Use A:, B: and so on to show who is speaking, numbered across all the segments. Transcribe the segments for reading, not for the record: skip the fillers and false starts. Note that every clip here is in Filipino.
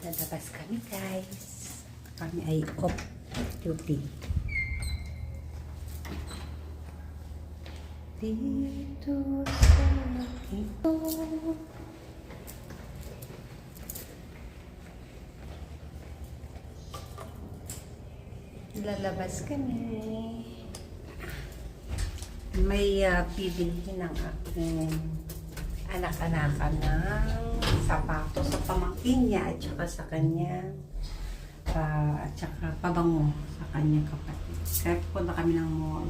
A: Lalabas kami guys. Kami ay off duty. Dito sa ito. Lalabas kami. May bibilhin ng aking anak-anakan ng sapatos sa pamangkin niya at saka sa kanya at saka pabango sa kanyang kapatid. Kaya pupunta kami ng mall.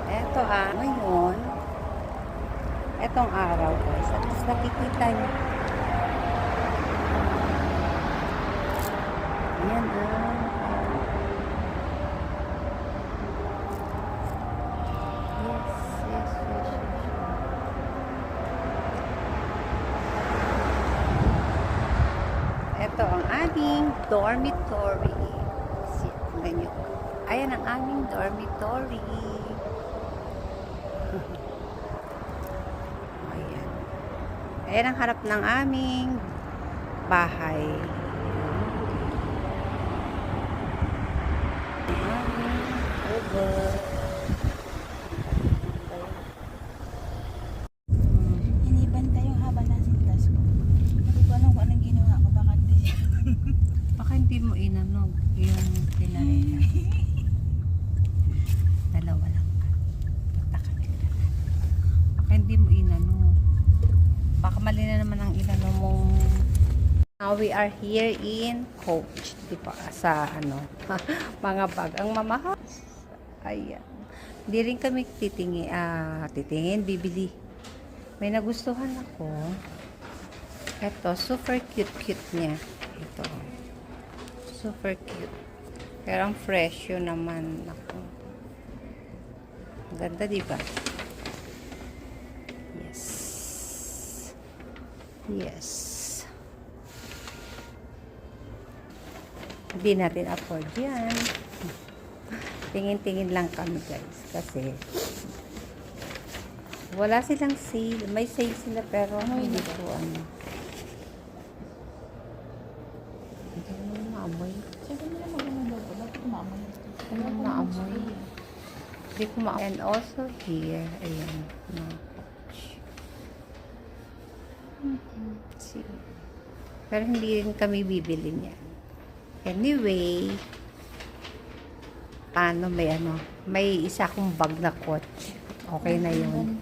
A: Eto ngayon, etong araw guys, at least nakikita niyo. Ayan Yes. Ito ang aming dormitory. Tingnan nyo. Ayan ang aming dormitory. Ayan. Ayan ang harap ng aming bahay.
B: Inibantay yung haba ng sintas ko. Hindi ko alam kung anong ginawa ko.
A: Baka hindi mo inanog yung pinarela. Dalawa lang. Baka hindi mo inanog. Baka mali na naman ang inanog mong. Now we are here in Coach. Diba? Sa mga bag. Ang mamahal. Ayan. Hindi rin kami titingin, bibili. May nagustuhan ako. Ito, super cute niya. Ito. Super cute. Pero ang fresh yun naman. Ako. Ganda, diba? Yes. Yes. Hindi natin afford yan. Tingin-tingin lang kami guys. Kasi wala silang sale. May sale sila pero hindi ko Hindi ko maamoy.
B: Sabi nila maganda ko. Bakit maamoy?
A: Ano maamoy? Hindi ko maamoy. And also here. Ayan. See. Pero hindi rin kami bibili niyan. Anyway, may isa akong bag na coach. Okay na yun.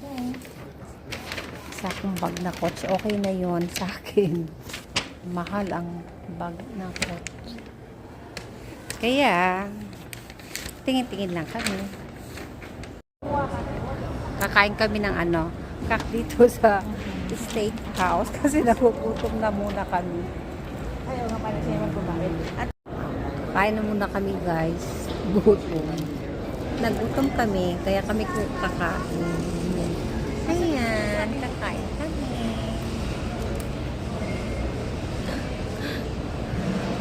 A: Isa akong bag na coach. Okay na yun sa akin. Mahal ang bag na coach. Kaya, tingin-tingin lang kami. Kakain kami ng kak dito sa steakhouse kasi nagugutom na muna kami.
B: Ayaw nga pala siya magkumain. At
A: Kain na muna kami guys. Gutom. Nagutom kami, kaya kami kakain. Ayan, kakain kami.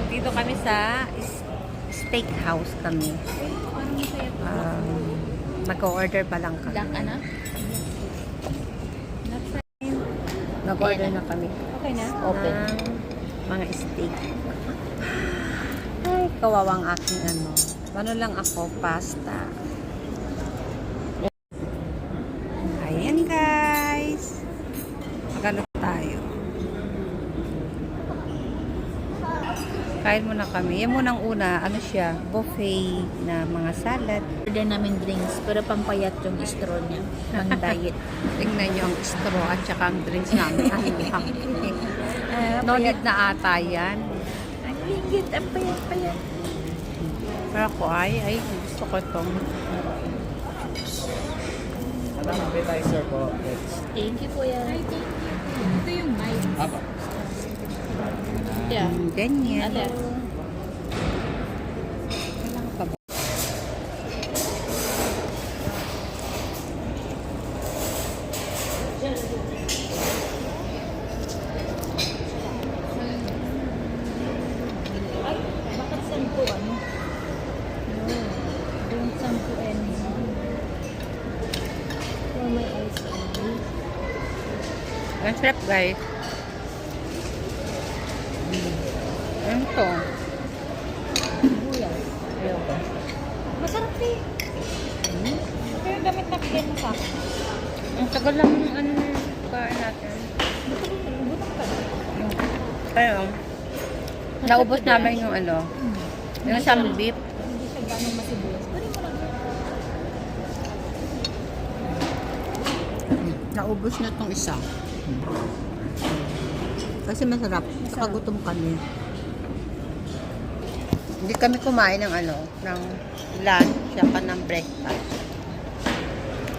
A: Dito kami sa steakhouse kami. Nag-order pa lang kami.
B: black anak?
A: Nag-order na kami.
B: Okay na?
A: Open. Mga steak. Ay, kawawang aking Ano lang ako, pasta. Ayan guys. Magano tayo. Kain muna kami. Yan munang una, buffet na mga salad.
B: Order namin drinks, pero pampayat yung straw niya. Pang diet.
A: Tingnan nyo ang straw at saka ang drinks namin. No need na ata yan.
B: Ang higit, ang payat.
A: Pero ako ay gusto ko itong
C: appetizer po.
B: Thank you, kuya. Ito yung mic.
C: Apa?
B: Yeah.
A: ganyan.
B: Ate.
A: Kailangan pa ba? Ang sarap, guys. Ano to?
B: Buya.
A: Ayaw ko.
B: Masarap eh. Ito yung damit na bigyan mo sa akin.
A: Ang tagal lang ng ano kain natin.
B: Gutom ka na.
A: Pero, naubos namin yung ano, yung some beef.
B: Hindi siya ganong masibuyas. Pwede mo lang.
A: Naubos na tong isa. Kasi masarap. Nakagutom kami. Hindi kami kumain ng ano, ng lunch, saka ng breakfast.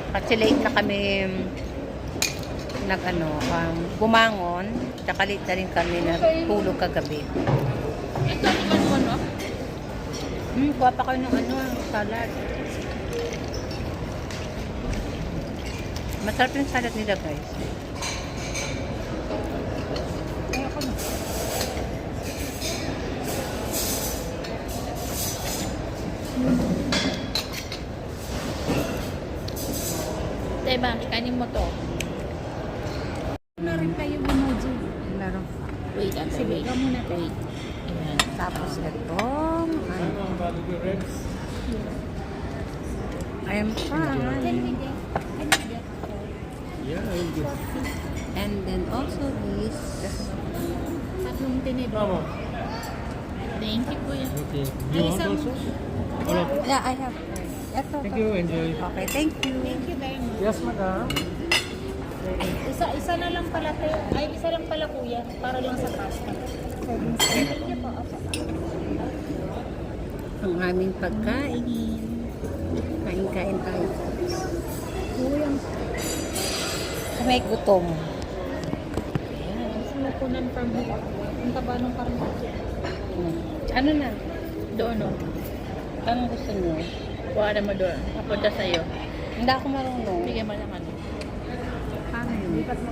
A: Kasi late na kami bumangon, saka late na rin kami na tulog kagabi.
B: Ito yung ano?
A: Kuha pa kayo ng salad. Masarap yung salad nila, guys.
B: Ayoko na. Diba, kanin mo to. Na-reply yung emoji.
A: Meron.
B: Wait, sige, ikaw muna. Wait. Ayan.
A: Tapos itong, I'm fine.
C: Yeah, I'll give.
A: And then also this.
B: Tatlong tinidor. Thank you, kuya.
C: Okay.
B: Ay,
C: You want
B: isang-
C: also? All of
A: Yeah, I have. Ito.
C: Thank you. Enjoy.
A: Okay, thank you.
B: Thank you very much.
C: Yes, madam.
B: Isa na lang pala tayo. Ay, isa lang pala kuya. Para lang sa pasta. Thank you po. Opo.
A: Ang aming pagkain. Kain-kain tayo.
B: Kuya.
A: May gutom.
B: Sumukunan from here. Ang taba ng karne.
A: Ano na?
B: Doon, no?
A: Anong gusto niyo?
B: Kuha na mo doon. Papunta sa'yo.
A: Hindi ako marunong.
B: Bigyan mo lang ano.
A: Paano yun?
B: Lipat mo.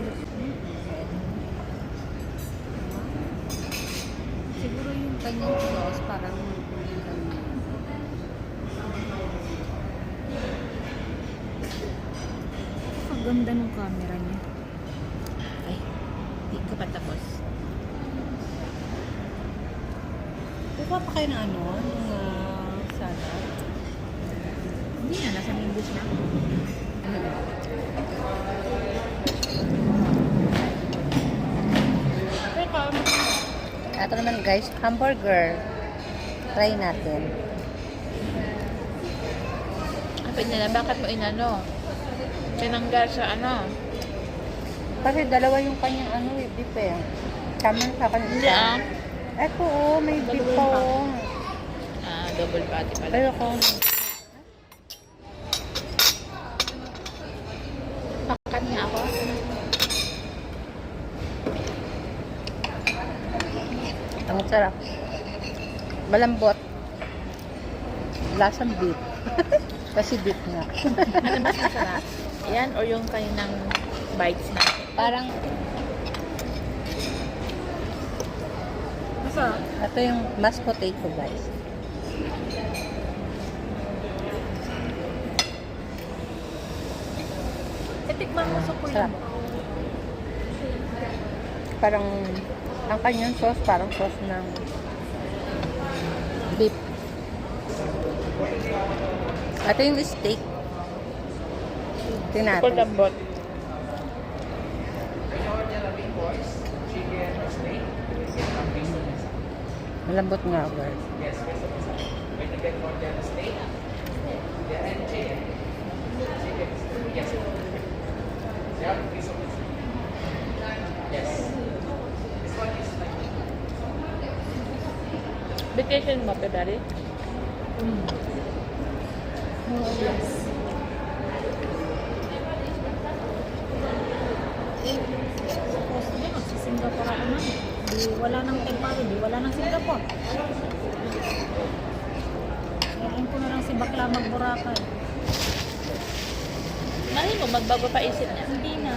A: Siguro yung kanyang sauce parang
B: Ang ganda ng camera niya.
A: ay, di ka pa tapos. Kuha pa kayo ng ng salad.
B: Hindi na, nasa English na. Teka.
A: Ito naman guys, hamburger. Try natin.
B: Sabi nila, bakit mo inano? Tinanggal sa ano?
A: Kasi dalawa yung kanyang beef eh. Tama sa kanya.
B: Hindi ah.
A: Eto may beef
B: Dalawa
A: pa
B: yung double patty pala.
A: Pero kung
B: Pakat niya ako.
A: ang sarap. Malambot. Lasang beef. Kasi beef nga.
B: Ano mas masarap? Yan o yung kaninang bites na?
A: Parang
B: Masarap.
A: ito yung mashed potato guys.
B: Tikman mo sa kuya
A: Sarap.
B: mo.
A: Parang ang kanyang sauce parang sauce ng beef. Ito yung steak. Tingnan
B: Super
A: natin.
B: lambot.
A: Malambot nga guys.
B: Vacation mo, February? Yes. Supposed to be, magsi-Singapore ako na. Di, wala nang February, di wala nang Singapore. Kayaan ko na lang si Bakla mag-Boracay. Mali mo, magbago pa isip niya. Hindi na.